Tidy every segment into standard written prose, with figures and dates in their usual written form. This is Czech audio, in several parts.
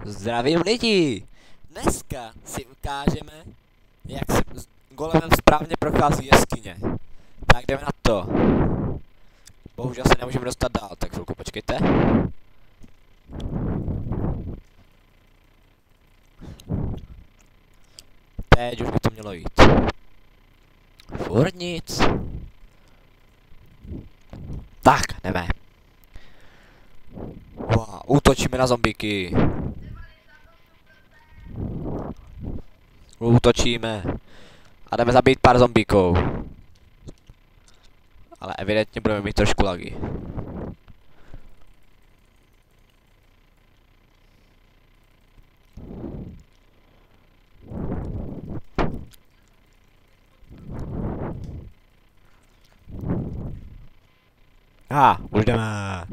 Zdravím lidi! Dneska si ukážeme, jak se golemem správně prochází jeskyně. Tak jdeme na to. Bohužel se nemůžeme dostat dál, tak chvilku počkejte. Teď už by to mělo jít. Furt nic. Tak, jdeme. Wow, útočíme na zombíky. Útočíme. A jdeme zabít pár zombíků. Ale evidentně budeme mít trošku lagy. Už jdeme.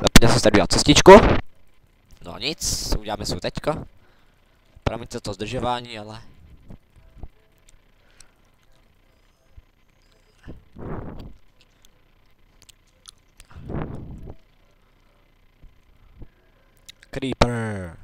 Zapněl jsem si tady udělat cestičku. No nic, uděláme si teďka. Promiňte to zdržování, ale... Creeper.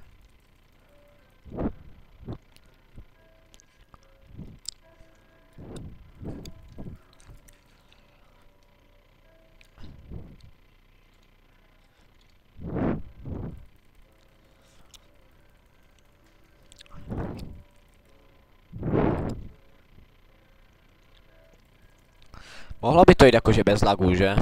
Mohlo by to jít jakože bez lagů, že?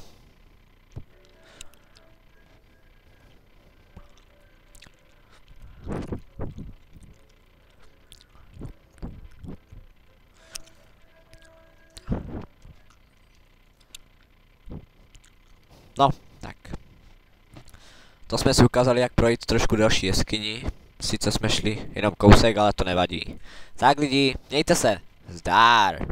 No, tak. To jsme si ukázali, jak projít trošku další jeskyni. Sice jsme šli jenom kousek, ale to nevadí. Tak lidi, mějte se. Zdár.